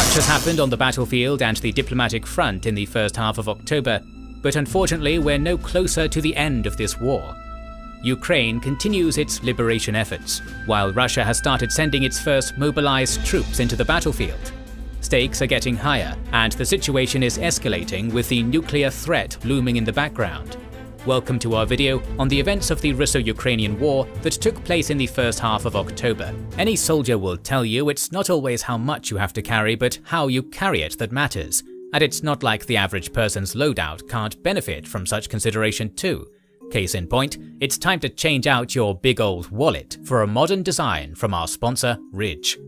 Much has happened on the battlefield and the diplomatic front in the first half of October, but unfortunately we're no closer to the end of this war. Ukraine continues its liberation efforts, while Russia has started sending its first mobilized troops into the battlefield. Stakes are getting higher, and the situation is escalating with the nuclear threat looming in the background. Welcome to our video on the events of the Russo-Ukrainian war that took place in the first half of October. Any soldier will tell you it's not always how much you have to carry, but how you carry it that matters. And it's not like the average person's loadout can't benefit from such consideration too. Case in point, it's time to change out your big old wallet for a modern design from our sponsor, Ridge.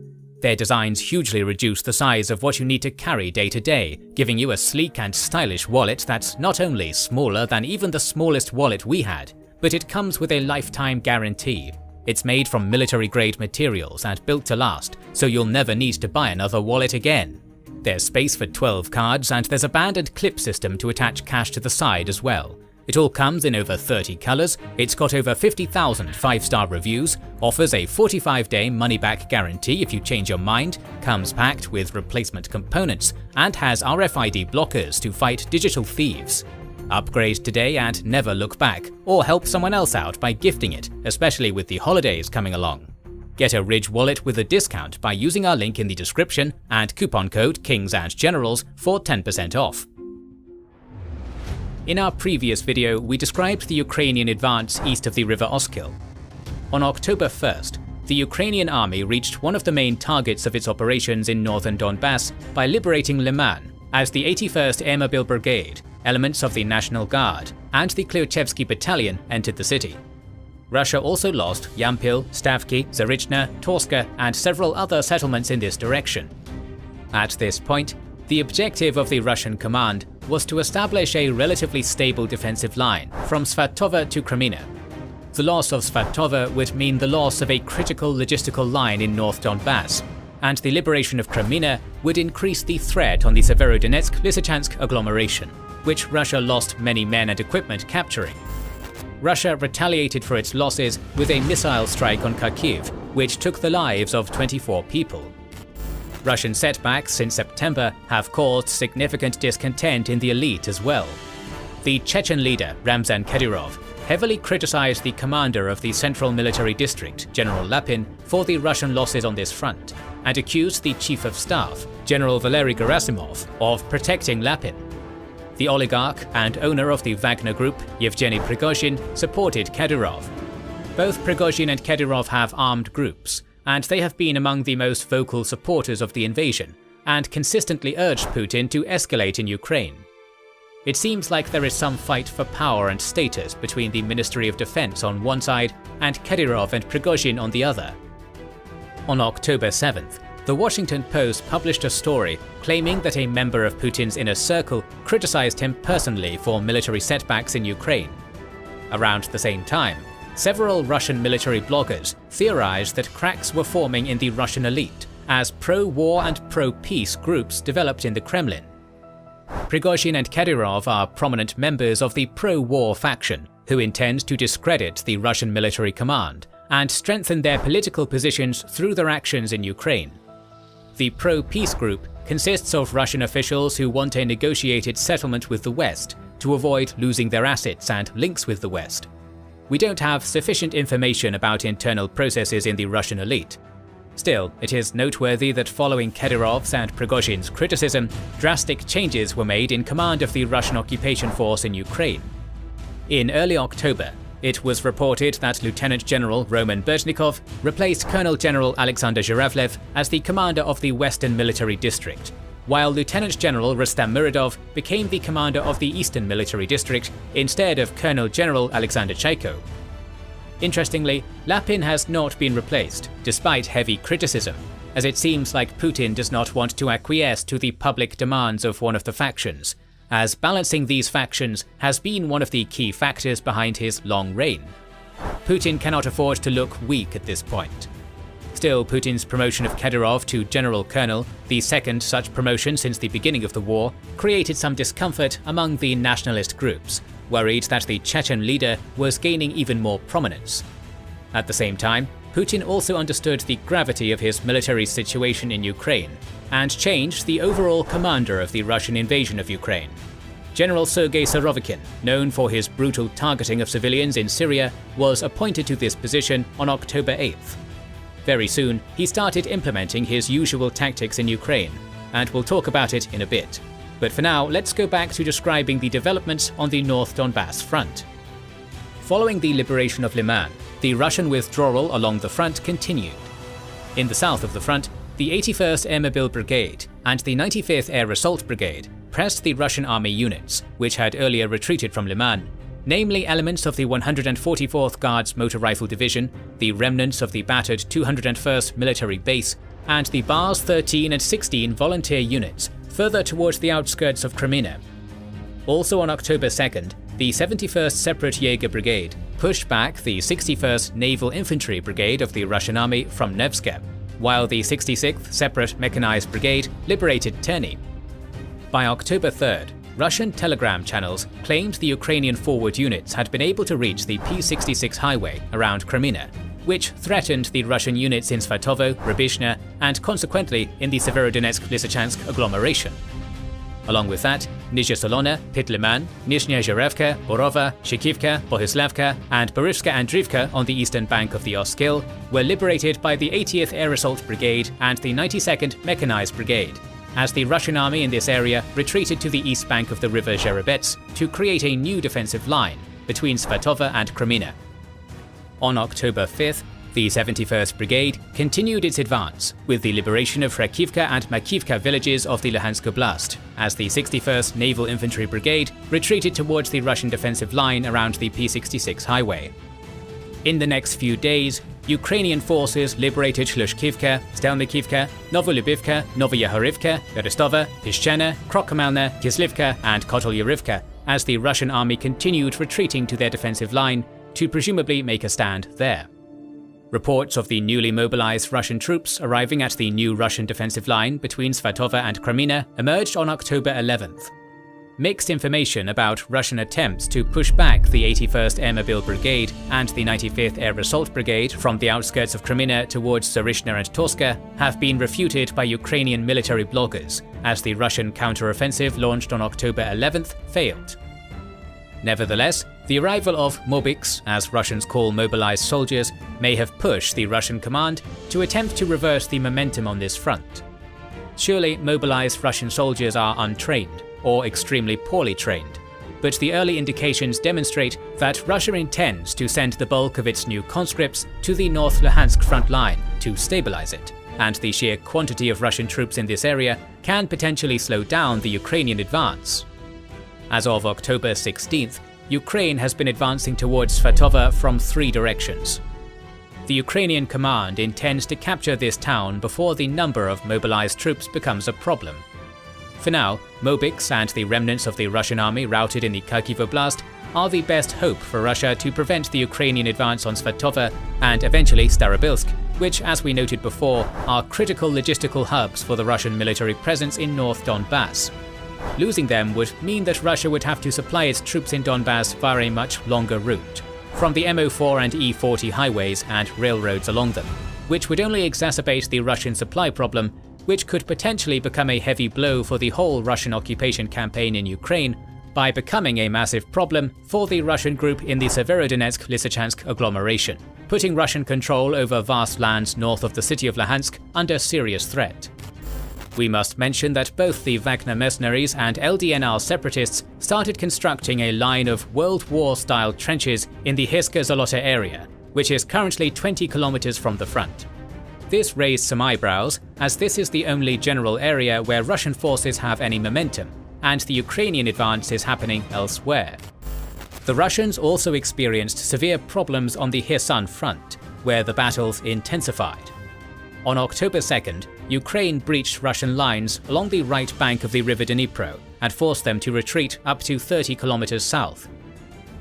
Their designs hugely reduce the size of what you need to carry day to day, giving you a sleek and stylish wallet that's not only smaller than even the smallest wallet we had, but it comes with a lifetime guarantee. It's made from military-grade materials and built to last, so you'll never need to buy another wallet again. There's space for 12 cards, and there's a band and clip system to attach cash to the side as well. It all comes in over 30 colours, it's got over 50,000 5-star reviews, offers a 45-day money-back guarantee if you change your mind, comes packed with replacement components, and has RFID blockers to fight digital thieves. Upgrade today and never look back, or help someone else out by gifting it, especially with the holidays coming along. Get a Ridge wallet with a discount by using our link in the description and coupon code KINGSANDGENERALS for 10% off. In our previous video, we described the Ukrainian advance east of the river Oskil. On October 1st, the Ukrainian army reached one of the main targets of its operations in northern Donbass by liberating Liman, as the 81st Air Mobile Brigade, elements of the National Guard, and the Klyuchevsky Battalion entered the city. Russia also lost Yampil, Stavki, Zarichna, Torska, and several other settlements in this direction. At this point, the objective of the Russian command was to establish a relatively stable defensive line from Svatove to Crimean. The loss of Svatove would mean the loss of a critical logistical line in North Donbass, and the liberation of Crimean would increase the threat on the Severodonetsk-Lysychansk agglomeration, which Russia lost many men and equipment capturing. Russia retaliated for its losses with a missile strike on Kharkiv, which took the lives of 24 people. Russian setbacks since September have caused significant discontent in the elite as well. The Chechen leader, Ramzan Kadyrov, heavily criticized the commander of the Central Military District, General Lapin, for the Russian losses on this front, and accused the Chief of Staff, General Valery Gerasimov, of protecting Lapin. The oligarch and owner of the Wagner Group, Yevgeny Prigozhin, supported Kadyrov. Both Prigozhin and Kadyrov have armed groups, and they have been among the most vocal supporters of the invasion, and consistently urged Putin to escalate in Ukraine. It seems like there is some fight for power and status between the Ministry of Defense on one side and Kadyrov and Prigozhin on the other. On October 7th, the Washington Post published a story claiming that a member of Putin's inner circle criticized him personally for military setbacks in Ukraine. Around the same time, several Russian military bloggers theorized that cracks were forming in the Russian elite as pro-war and pro-peace groups developed in the Kremlin. Prigozhin and Kadyrov are prominent members of the pro-war faction who intend to discredit the Russian military command and strengthen their political positions through their actions in Ukraine. The pro-peace group consists of Russian officials who want a negotiated settlement with the West to avoid losing their assets and links with the West. We don't have sufficient information about internal processes in the Russian elite. Still, it is noteworthy that following Kadyrov's and Prigozhin's criticism, drastic changes were made in command of the Russian occupation force in Ukraine. In early October, it was reported that Lieutenant General Roman Berezhnikov replaced Colonel General Alexander Zhiravlev as the commander of the Western Military District, while Lieutenant General Rustam Muradov became the commander of the Eastern Military District instead of Colonel General Alexander Chaiko. Interestingly, Lapin has not been replaced, despite heavy criticism, as it seems like Putin does not want to acquiesce to the public demands of one of the factions, as balancing these factions has been one of the key factors behind his long reign. Putin cannot afford to look weak at this point. Still, Putin's promotion of Kadyrov to General Colonel, the second such promotion since the beginning of the war, created some discomfort among the nationalist groups, worried that the Chechen leader was gaining even more prominence. At the same time, Putin also understood the gravity of his military situation in Ukraine, and changed the overall commander of the Russian invasion of Ukraine. General Sergei Surovikin, known for his brutal targeting of civilians in Syria, was appointed to this position on October 8th. Very soon, he started implementing his usual tactics in Ukraine, and we'll talk about it in a bit. But for now, let's go back to describing the developments on the North Donbass front. Following the liberation of Liman, the Russian withdrawal along the front continued. In the south of the front, the 81st Air Mobile Brigade and the 95th Air Assault Brigade pressed the Russian army units, which had earlier retreated from Liman, namely elements of the 144th Guards Motor Rifle Division, the remnants of the battered 201st Military Base, and the Bars 13 and 16 volunteer units further towards the outskirts of Crimean. Also on October 2nd, the 71st Separate Jaeger Brigade pushed back the 61st Naval Infantry Brigade of the Russian Army from Nevsk, while the 66th Separate Mechanized Brigade liberated Terny. By October 3rd, Russian telegram channels claimed the Ukrainian forward units had been able to reach the P-66 highway around Crimean, which threatened the Russian units in Svatovo, Rybizhne, and consequently in the Severodonetsk-Lysychansk agglomeration. Along with that, Nizhya Solona, Pytliman, Nizhnya Zherevka, Borova, Shikivka, Bohislavka, and Borivska Andrivka on the eastern bank of the Oskil were liberated by the 80th Air Assault Brigade and the 92nd Mechanized Brigade, as the Russian army in this area retreated to the east bank of the river Zherebets to create a new defensive line between Svatova and Crimean. On October 5th, the 71st Brigade continued its advance with the liberation of Rakivka and Makivka villages of the Luhansk Oblast, as the 61st Naval Infantry Brigade retreated towards the Russian defensive line around the P-66 highway. In the next few days, Ukrainian forces liberated Shlushkivka, Stelnikivka, Novolubivka, Novoyahorivka, Berestova, Pishchena, Krokhomelna, Kislivka, and Kotolyarivka, as the Russian army continued retreating to their defensive line to presumably make a stand there. Reports of the newly mobilized Russian troops arriving at the new Russian defensive line between Svatova and Crimean emerged on October 11th. Mixed information about Russian attempts to push back the 81st Air Mobile Brigade and the 95th Air Assault Brigade from the outskirts of Crimean towards Zarishna and Torska have been refuted by Ukrainian military bloggers, as the Russian counter-offensive launched on October 11th failed. Nevertheless, the arrival of mobiks, as Russians call mobilized soldiers, may have pushed the Russian command to attempt to reverse the momentum on this front. Surely mobilized Russian soldiers are untrained, or extremely poorly trained, but the early indications demonstrate that Russia intends to send the bulk of its new conscripts to the North Luhansk front line to stabilize it, and the sheer quantity of Russian troops in this area can potentially slow down the Ukrainian advance. As of October 16th, Ukraine has been advancing towards Svatova from 3 directions. The Ukrainian command intends to capture this town before the number of mobilized troops becomes a problem. For now, mobiks and the remnants of the Russian army routed in the Kharkiv Oblast are the best hope for Russia to prevent the Ukrainian advance on Svatova and eventually Starobilsk, which, as we noted before, are critical logistical hubs for the Russian military presence in North Donbass. Losing them would mean that Russia would have to supply its troops in Donbass via a much longer route, from the MO4 and E40 highways and railroads along them, which would only exacerbate the Russian supply problem, which could potentially become a heavy blow for the whole Russian occupation campaign in Ukraine by becoming a massive problem for the Russian group in the Severodonetsk-Lysychansk agglomeration, putting Russian control over vast lands north of the city of Luhansk under serious threat. We must mention that both the Wagner mercenaries and LDNR separatists started constructing a line of World War-style trenches in the Hirska-Zolota area, which is currently 20 kilometers from the front. This raised some eyebrows, as this is the only general area where Russian forces have any momentum, and the Ukrainian advance is happening elsewhere. The Russians also experienced severe problems on the Kherson front, where the battles intensified. On October 2nd, Ukraine breached Russian lines along the right bank of the river Dnipro and forced them to retreat up to 30 kilometers south.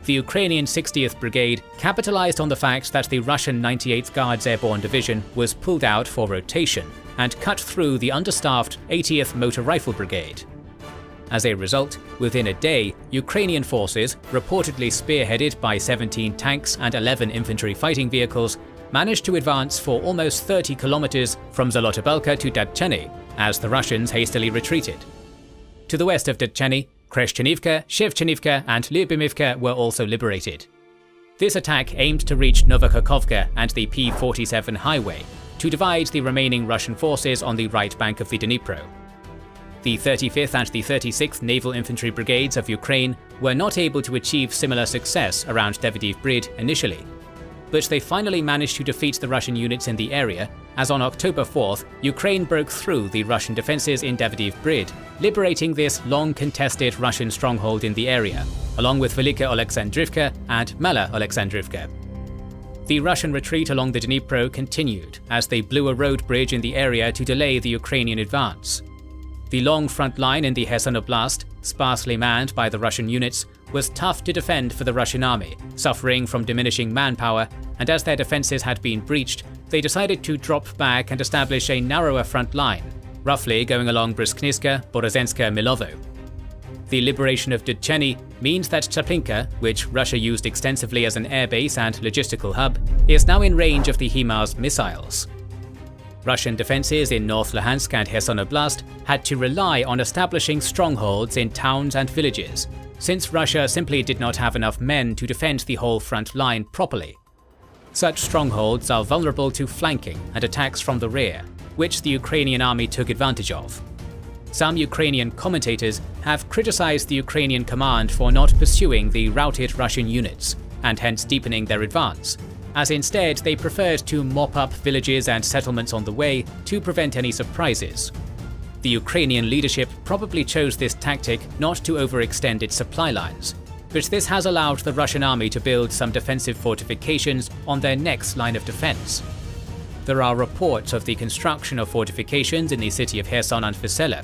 The Ukrainian 60th Brigade capitalized on the fact that the Russian 98th Guards Airborne Division was pulled out for rotation and cut through the understaffed 80th Motor Rifle Brigade. As a result, within a day, Ukrainian forces, reportedly spearheaded by 17 tanks and 11 infantry fighting vehicles, managed to advance for almost 30 kilometers from Zolotobalka to Dadcheny as the Russians hastily retreated. To the west of Dudcheny, Kreshchenivka, Shevchenivka and Lyubimivka were also liberated. This attack aimed to reach Novokhakovka and the P-47 highway, to divide the remaining Russian forces on the right bank of the Dnipro. The 35th and the 36th Naval Infantry Brigades of Ukraine were not able to achieve similar success around Davydiv Brid initially, but they finally managed to defeat the Russian units in the area, as on October 4th, Ukraine broke through the Russian defences in Davydiv Brid, liberating this long-contested Russian stronghold in the area, along with Velika Oleksandrivka and Mala Oleksandrivka. The Russian retreat along the Dnipro continued as they blew a road bridge in the area to delay the Ukrainian advance. The long front line in the Kherson Oblast, sparsely manned by the Russian units, was tough to defend for the Russian army, suffering from diminishing manpower, and as their defences had been breached, they decided to drop back and establish a narrower front line, roughly going along Brskniska, Borozenska, Milovo. The liberation of Dudcheny means that Chaplinka, which Russia used extensively as an airbase and logistical hub, is now in range of the HIMARS missiles. Russian defences in North Luhansk and Kherson Oblast had to rely on establishing strongholds in towns and villages, since Russia simply did not have enough men to defend the whole front line properly. Such strongholds are vulnerable to flanking and attacks from the rear, which the Ukrainian army took advantage of. Some Ukrainian commentators have criticized the Ukrainian command for not pursuing the routed Russian units, and hence deepening their advance, as instead they preferred to mop up villages and settlements on the way to prevent any surprises. The Ukrainian leadership probably chose this tactic not to overextend its supply lines, but this has allowed the Russian army to build some defensive fortifications on their next line of defense. There are reports of the construction of fortifications in the city of Kherson and Vysela.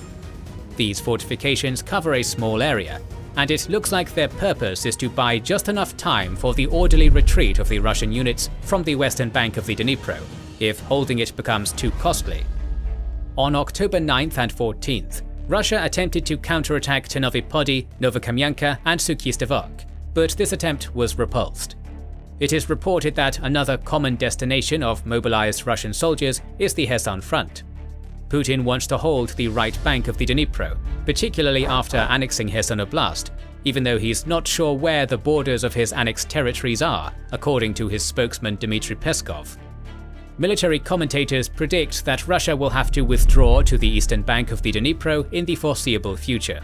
These fortifications cover a small area, and it looks like their purpose is to buy just enough time for the orderly retreat of the Russian units from the western bank of the Dnipro, if holding it becomes too costly. On October 9th and 14th, Russia attempted to counterattack Ternovi Podi, Novokamyanka and Sukhistavok, but this attempt was repulsed. It is reported that another common destination of mobilized Russian soldiers is the Kherson front. Putin wants to hold the right bank of the Dnipro, particularly after annexing Kherson Oblast, even though he's not sure where the borders of his annexed territories are, according to his spokesman Dmitry Peskov. Military commentators predict that Russia will have to withdraw to the eastern bank of the Dnipro in the foreseeable future.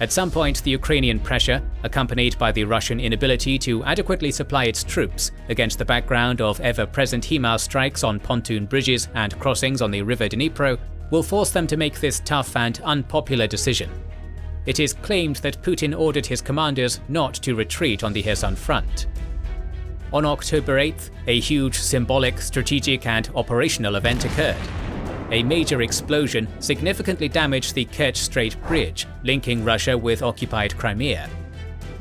At some point, the Ukrainian pressure, accompanied by the Russian inability to adequately supply its troops against the background of ever-present HIMARS strikes on pontoon bridges and crossings on the river Dnipro, will force them to make this tough and unpopular decision. It is claimed that Putin ordered his commanders not to retreat on the Kherson front. On October 8th, a huge symbolic, strategic and operational event occurred. A major explosion significantly damaged the Kerch Strait Bridge, linking Russia with occupied Crimea.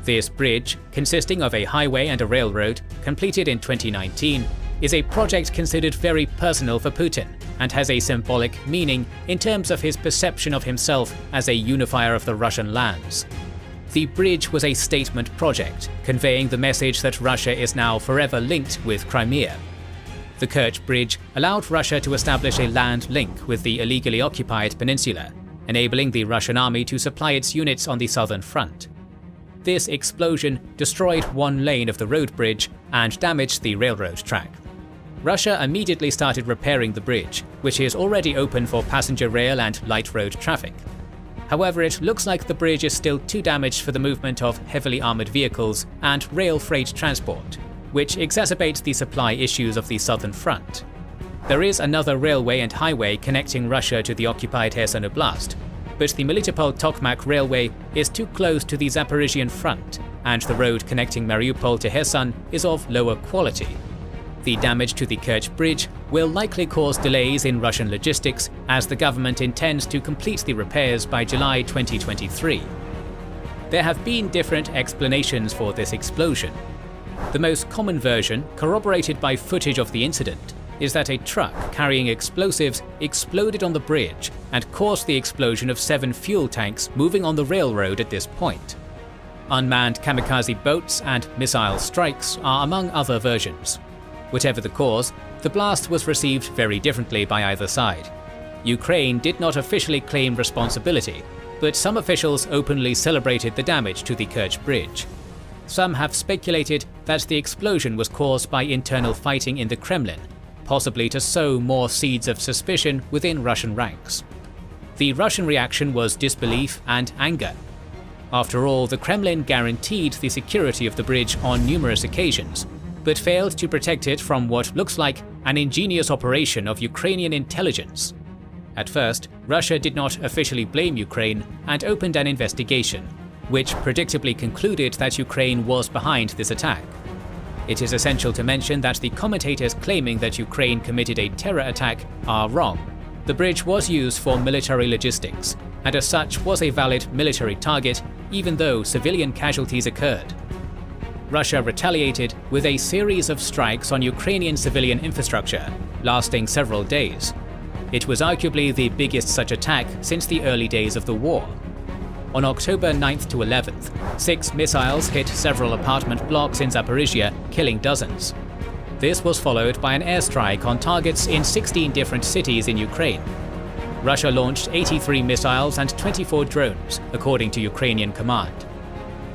This bridge, consisting of a highway and a railroad, completed in 2019, is a project considered very personal for Putin and has a symbolic meaning in terms of his perception of himself as a unifier of the Russian lands. The bridge was a statement project, conveying the message that Russia is now forever linked with Crimea. The Kerch Bridge allowed Russia to establish a land link with the illegally occupied peninsula, enabling the Russian army to supply its units on the southern front. This explosion destroyed one lane of the road bridge and damaged the railroad track. Russia immediately started repairing the bridge, which is already open for passenger rail and light road traffic. However, it looks like the bridge is still too damaged for the movement of heavily armoured vehicles and rail freight transport, which exacerbates the supply issues of the southern front. There is another railway and highway connecting Russia to the occupied Kherson Oblast, but the Melitopol-Tokmak railway is too close to the Zaporizhian front, and the road connecting Mariupol to Kherson is of lower quality. The damage to the Kerch Bridge will likely cause delays in Russian logistics, as the government intends to complete the repairs by July 2023. There have been different explanations for this explosion. The most common version, corroborated by footage of the incident, is that a truck carrying explosives exploded on the bridge and caused the explosion of 7 fuel tanks moving on the railroad at this point. Unmanned kamikaze boats and missile strikes are among other versions. Whatever the cause, the blast was received very differently by either side. Ukraine did not officially claim responsibility, but some officials openly celebrated the damage to the Kerch Bridge. Some have speculated that the explosion was caused by internal fighting in the Kremlin, possibly to sow more seeds of suspicion within Russian ranks. The Russian reaction was disbelief and anger. After all, the Kremlin guaranteed the security of the bridge on numerous occasions, but failed to protect it from what looks like an ingenious operation of Ukrainian intelligence. At first, Russia did not officially blame Ukraine and opened an investigation, which predictably concluded that Ukraine was behind this attack. It is essential to mention that the commentators claiming that Ukraine committed a terror attack are wrong. The bridge was used for military logistics, and as such was a valid military target, even though civilian casualties occurred. Russia retaliated with a series of strikes on Ukrainian civilian infrastructure, lasting several days. It was arguably the biggest such attack since the early days of the war. On October 9th to 11th, 6 missiles hit several apartment blocks in Zaporizhia, killing dozens. This was followed by an airstrike on targets in 16 different cities in Ukraine. Russia launched 83 missiles and 24 drones, according to Ukrainian command.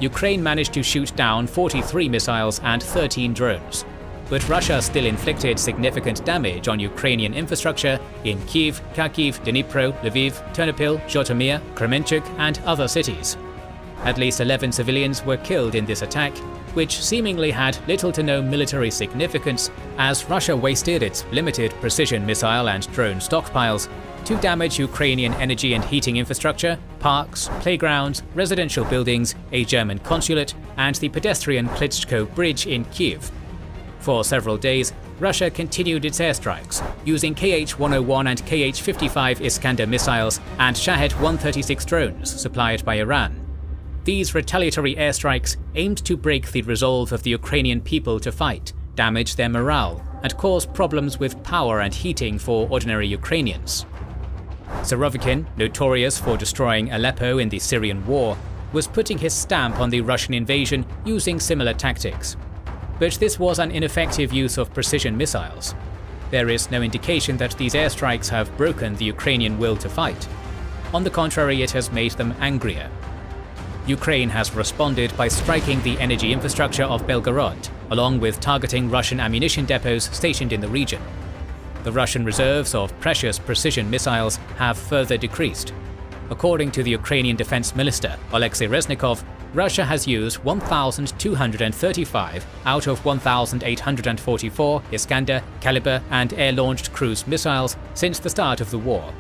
Ukraine managed to shoot down 43 missiles and 13 drones, but Russia still inflicted significant damage on Ukrainian infrastructure in Kyiv, Kharkiv, Dnipro, Lviv, Ternopil, Zhytomyr, Kremenchuk, and other cities. At least 11 civilians were killed in this attack, which seemingly had little to no military significance, as Russia wasted its limited precision missile and drone stockpiles to damage Ukrainian energy and heating infrastructure, parks, playgrounds, residential buildings, a German consulate, and the pedestrian Klitschko Bridge in Kyiv. For several days, Russia continued its airstrikes, using Kh-101 and Kh-55 Iskander missiles and Shahed-136 drones supplied by Iran. These retaliatory airstrikes aimed to break the resolve of the Ukrainian people to fight, damage their morale, and cause problems with power and heating for ordinary Ukrainians. Surovikin, notorious for destroying Aleppo in the Syrian war, was putting his stamp on the Russian invasion using similar tactics. But this was an ineffective use of precision missiles. There is no indication that these airstrikes have broken the Ukrainian will to fight. On the contrary, it has made them angrier. Ukraine has responded by striking the energy infrastructure of Belgorod, along with targeting Russian ammunition depots stationed in the region. The Russian reserves of precious precision missiles have further decreased. According to the Ukrainian Defense Minister, Alexei Reznikov, Russia has used 1,235 out of 1,844 Iskander, Kalibr, and air-launched cruise missiles since the start of the war.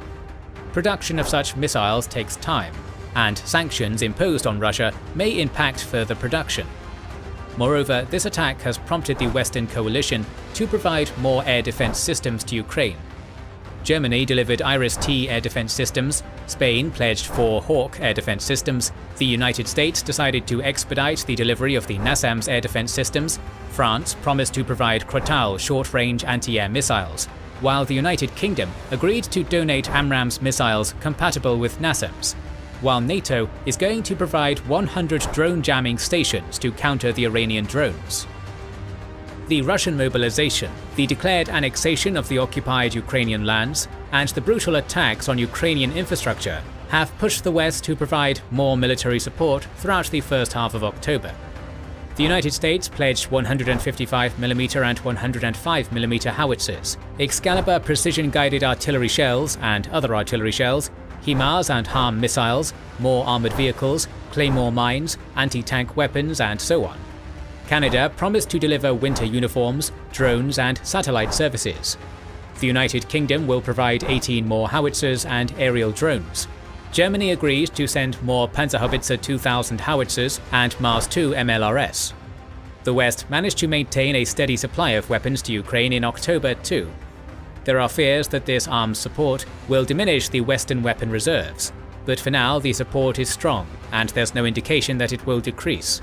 Production of such missiles takes time, and sanctions imposed on Russia may impact further production. Moreover, this attack has prompted the Western coalition to provide more air defense systems to Ukraine. Germany delivered Iris-T air defense systems, Spain pledged 4 Hawk air defense systems, the United States decided to expedite the delivery of the NASAMS air defense systems, France promised to provide Krotal short-range anti-air missiles, while the United Kingdom agreed to donate AMRAAMS missiles compatible with NASAMS, while NATO is going to provide 100 drone jamming stations to counter the Iranian drones. The Russian mobilization, the declared annexation of the occupied Ukrainian lands, and the brutal attacks on Ukrainian infrastructure have pushed the West to provide more military support throughout the first half of October. The United States pledged 155mm and 105mm howitzers, Excalibur precision-guided artillery shells and other artillery shells, HIMARS and HARM missiles, more armoured vehicles, Claymore mines, anti-tank weapons, and so on. Canada promised to deliver winter uniforms, drones, and satellite services. The United Kingdom will provide 18 more howitzers and aerial drones. Germany agreed to send more Panzerhaubitze 2000 howitzers and Mars 2 MLRS. The West managed to maintain a steady supply of weapons to Ukraine in October too. There are fears that this arms support will diminish the Western weapon reserves, but for now the support is strong and there's no indication that it will decrease.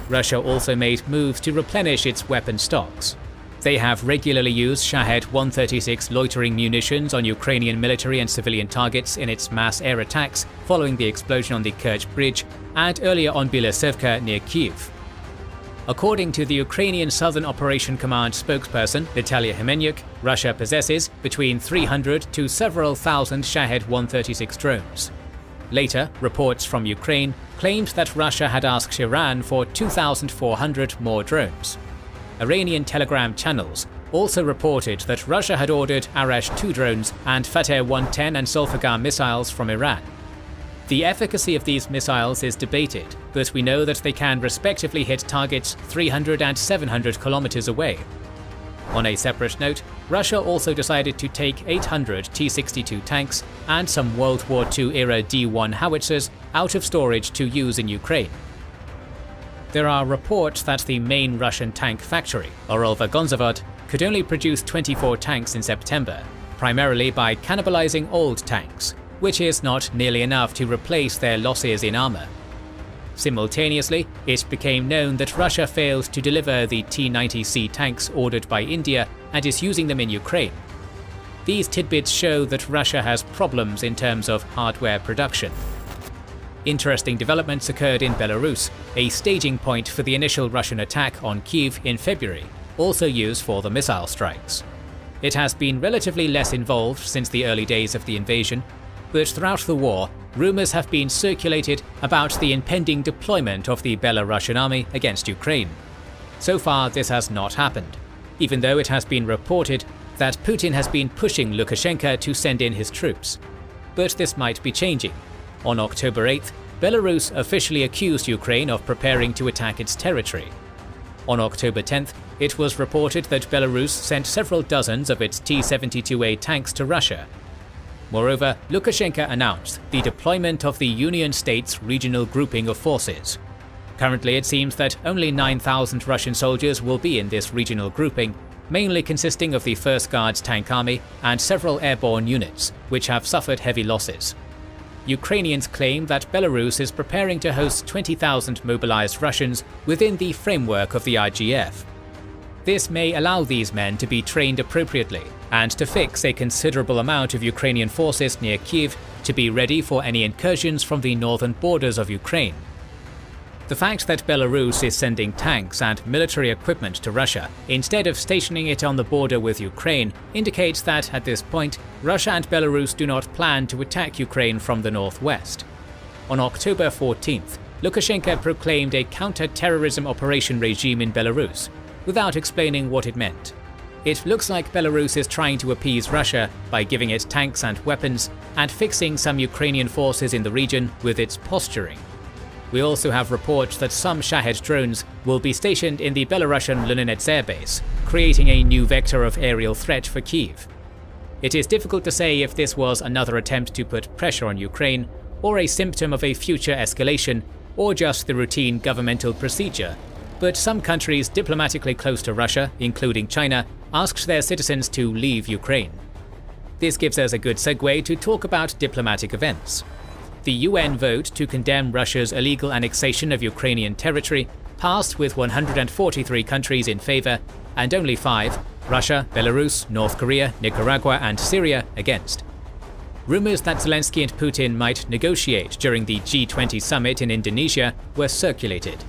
Russia also made moves to replenish its weapon stocks. They have regularly used Shahed-136 loitering munitions on Ukrainian military and civilian targets in its mass air attacks following the explosion on the Kerch Bridge and earlier on Bielosevka near Kyiv. According to the Ukrainian Southern Operation Command spokesperson Natalia Hymenyuk, Russia possesses between 300 to several thousand Shahed 136 drones. Later, reports from Ukraine claimed that Russia had asked Iran for 2,400 more drones. Iranian telegram channels also reported that Russia had ordered Arash-2 drones and Fateh 110 and Zulfiqar missiles from Iran. The efficacy of these missiles is debated, but we know that they can respectively hit targets 300 and 700 kilometers away. On a separate note, Russia also decided to take 800 T-62 tanks and some World War II-era D-1 howitzers out of storage to use in Ukraine. There are reports that the main Russian tank factory, Uralvagonzavod, could only produce 24 tanks in September, primarily by cannibalizing old tanks, which is not nearly enough to replace their losses in armor. Simultaneously, it became known that Russia failed to deliver the T-90C tanks ordered by India and is using them in Ukraine. These tidbits show that Russia has problems in terms of hardware production. Interesting developments occurred in Belarus, a staging point for the initial Russian attack on Kyiv in February, also used for the missile strikes. It has been relatively less involved since the early days of the invasion, but throughout the war, rumors have been circulated about the impending deployment of the Belarusian army against Ukraine. So far, this has not happened, even though it has been reported that Putin has been pushing Lukashenko to send in his troops. But this might be changing. On October 8th, Belarus officially accused Ukraine of preparing to attack its territory. On October 10th, it was reported that Belarus sent several dozens of its T-72A tanks to Russia. Moreover, Lukashenko announced the deployment of the Union States regional grouping of forces. Currently, it seems that only 9,000 Russian soldiers will be in this regional grouping, mainly consisting of the 1st Guards Tank Army and several airborne units, which have suffered heavy losses. Ukrainians claim that Belarus is preparing to host 20,000 mobilized Russians within the framework of the IGF. This may allow these men to be trained appropriately and to fix a considerable amount of Ukrainian forces near Kyiv to be ready for any incursions from the northern borders of Ukraine. The fact that Belarus is sending tanks and military equipment to Russia instead of stationing it on the border with Ukraine indicates that, at this point, Russia and Belarus do not plan to attack Ukraine from the northwest. On October 14th, Lukashenko proclaimed a counter-terrorism operation regime in Belarus, without explaining what it meant. It looks like Belarus is trying to appease Russia by giving it tanks and weapons and fixing some Ukrainian forces in the region with its posturing. We also have reports that some Shahed drones will be stationed in the Belarusian Lunenets airbase, creating a new vector of aerial threat for Kyiv. It is difficult to say if this was another attempt to put pressure on Ukraine, or a symptom of a future escalation, or just the routine governmental procedure, but some countries diplomatically close to Russia, including China, asked their citizens to leave Ukraine. This gives us a good segue to talk about diplomatic events. The UN vote to condemn Russia's illegal annexation of Ukrainian territory passed with 143 countries in favor and only 5, Russia, Belarus, North Korea, Nicaragua and Syria, against. Rumors that Zelensky and Putin might negotiate during the G20 summit in Indonesia were circulated.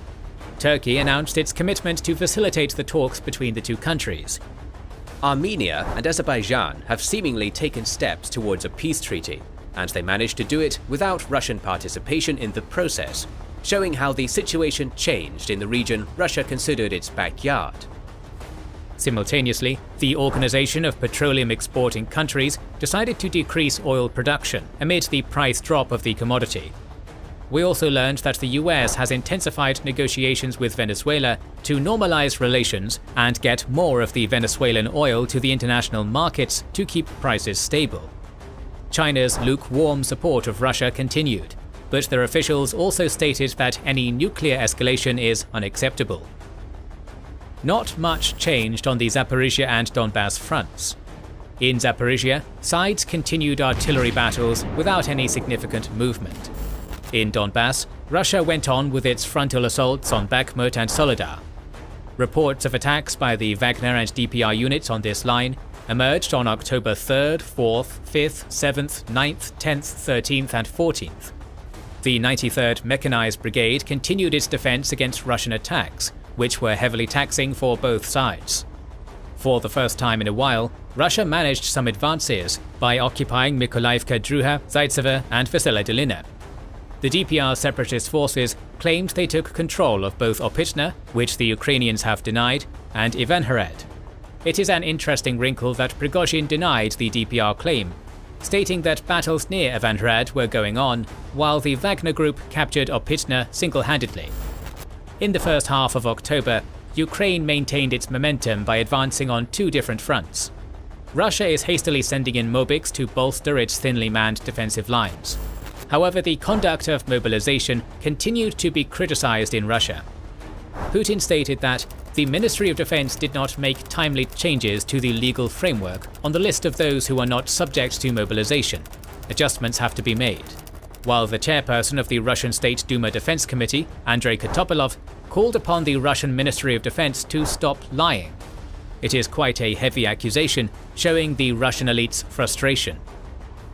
Turkey announced its commitment to facilitate the talks between the two countries. Armenia and Azerbaijan have seemingly taken steps towards a peace treaty, and they managed to do it without Russian participation in the process, showing how the situation changed in the region Russia considered its backyard. Simultaneously, the Organization of Petroleum Exporting Countries decided to decrease oil production amid the price drop of the commodity. We also learned that the US has intensified negotiations with Venezuela to normalize relations and get more of the Venezuelan oil to the international markets to keep prices stable. China's lukewarm support of Russia continued, but their officials also stated that any nuclear escalation is unacceptable. Not much changed on the Zaporizhia and Donbass fronts. In Zaporizhia, sides continued artillery battles without any significant movement. In Donbass, Russia went on with its frontal assaults on Bakhmut and Soledar. Reports of attacks by the Wagner and DPR units on this line emerged on October 3rd, 4th, 5th, 7th, 9th, 10th, 13th and 14th. The 93rd Mechanized Brigade continued its defense against Russian attacks, which were heavily taxing for both sides. For the first time in a while, Russia managed some advances by occupying Mykolaiivka Druha, Zaitsevo and Vesela Dolina. The DPR separatist forces claimed they took control of both Opytna, which the Ukrainians have denied, and Ivanhrad. It is an interesting wrinkle that Prigozhin denied the DPR claim, stating that battles near Ivanhrad were going on, while the Wagner Group captured Opytna single-handedly. In the first half of October, Ukraine maintained its momentum by advancing on two different fronts. Russia is hastily sending in Mobics to bolster its thinly manned defensive lines. However, the conduct of mobilization continued to be criticized in Russia. Putin stated that the Ministry of Defense did not make timely changes to the legal framework on the list of those who are not subject to mobilization. Adjustments have to be made. While the chairperson of the Russian State Duma Defense Committee, Andrei Kotopilov, called upon the Russian Ministry of Defense to stop lying. It is quite a heavy accusation, showing the Russian elite's frustration.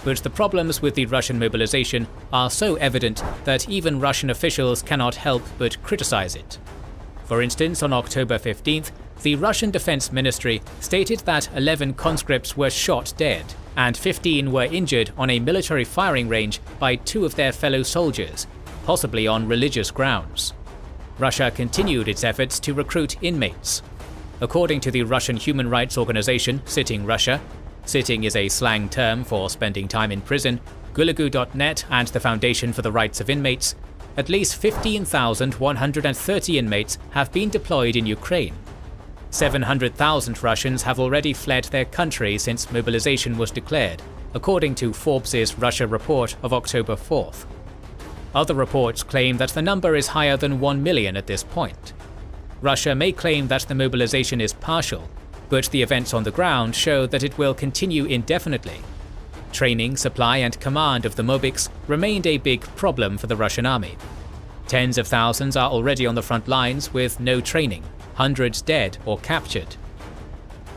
But the problems with the Russian mobilization are so evident that even Russian officials cannot help but criticize it. For instance, on October 15th, the Russian Defense Ministry stated that 11 conscripts were shot dead and 15 were injured on a military firing range by two of their fellow soldiers, possibly on religious grounds. Russia continued its efforts to recruit inmates. According to the Russian human rights organization Sitting Russia, sitting is a slang term for spending time in prison, Gulagu.net and the Foundation for the Rights of Inmates, at least 15,130 inmates have been deployed in Ukraine. 700,000 Russians have already fled their country since mobilization was declared, according to Forbes' Russia report of October 4th. Other reports claim that the number is higher than 1 million at this point. Russia may claim that the mobilization is partial, but the events on the ground show that it will continue indefinitely. Training, supply and command of the Mobics remained a big problem for the Russian army. Tens of thousands are already on the front lines with no training, hundreds dead or captured.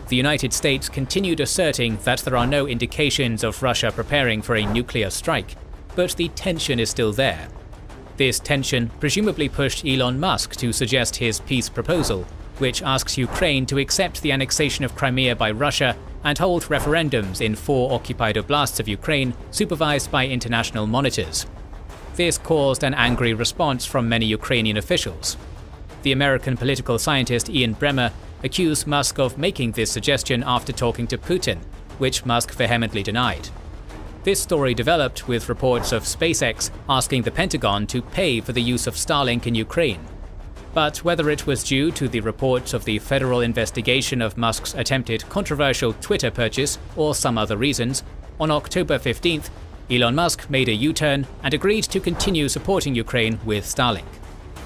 The United States continued asserting that there are no indications of Russia preparing for a nuclear strike, but the tension is still there. This tension presumably pushed Elon Musk to suggest his peace proposal, which asks Ukraine to accept the annexation of Crimea by Russia and hold referendums in 4 occupied oblasts of Ukraine, supervised by international monitors. This caused an angry response from many Ukrainian officials. The American political scientist Ian Bremmer accused Musk of making this suggestion after talking to Putin, which Musk vehemently denied. This story developed with reports of SpaceX asking the Pentagon to pay for the use of Starlink in Ukraine. But whether it was due to the reports of the federal investigation of Musk's attempted controversial Twitter purchase or some other reasons, on October 15th, Elon Musk made a U-turn and agreed to continue supporting Ukraine with Starlink.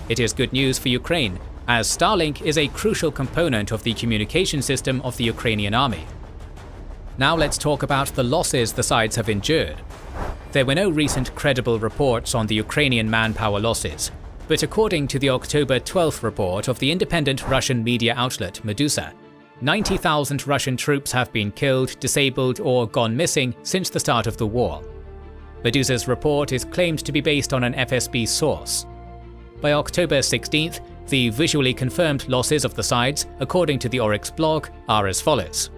It is good news for Ukraine, as Starlink is a crucial component of the communication system of the Ukrainian army. Now let's talk about the losses the sides have endured. There were no recent credible reports on the Ukrainian manpower losses, but according to the October 12th report of the independent Russian media outlet Medusa, 90,000 Russian troops have been killed, disabled or gone missing since the start of the war. Medusa's report is claimed to be based on an FSB source. By October 16th, the visually confirmed losses of the sides, according to the Oryx blog, are as follows.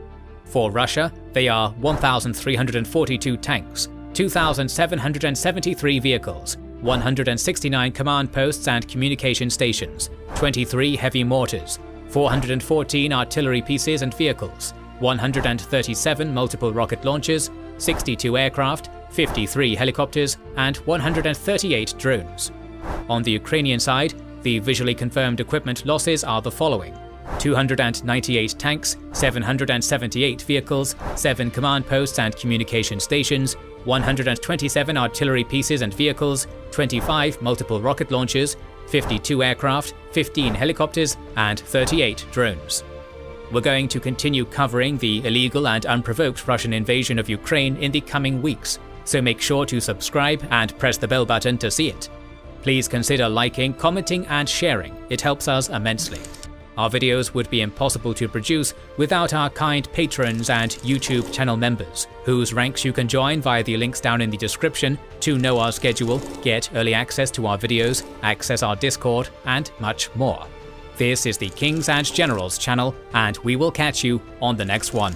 For Russia, they are 1,342 tanks, 2,773 vehicles, 169 command posts and communication stations, 23 heavy mortars, 414 artillery pieces and vehicles, 137 multiple rocket launchers, 62 aircraft, 53 helicopters, and 138 drones. On the Ukrainian side, the visually confirmed equipment losses are the following: 298 tanks, 778 vehicles, 7 command posts and communication stations, 127 artillery pieces and vehicles, 25 multiple rocket launchers, 52 aircraft, 15 helicopters, and 38 drones. We're going to continue covering the illegal and unprovoked Russian invasion of Ukraine in the coming weeks, so make sure to subscribe and press the bell button to see it. Please consider liking, commenting, and sharing. It helps us immensely. Our videos would be impossible to produce without our kind patrons and YouTube channel members, whose ranks you can join via the links down in the description to know our schedule, get early access to our videos, access our Discord, and much more. This is the Kings and Generals channel, and we will catch you on the next one.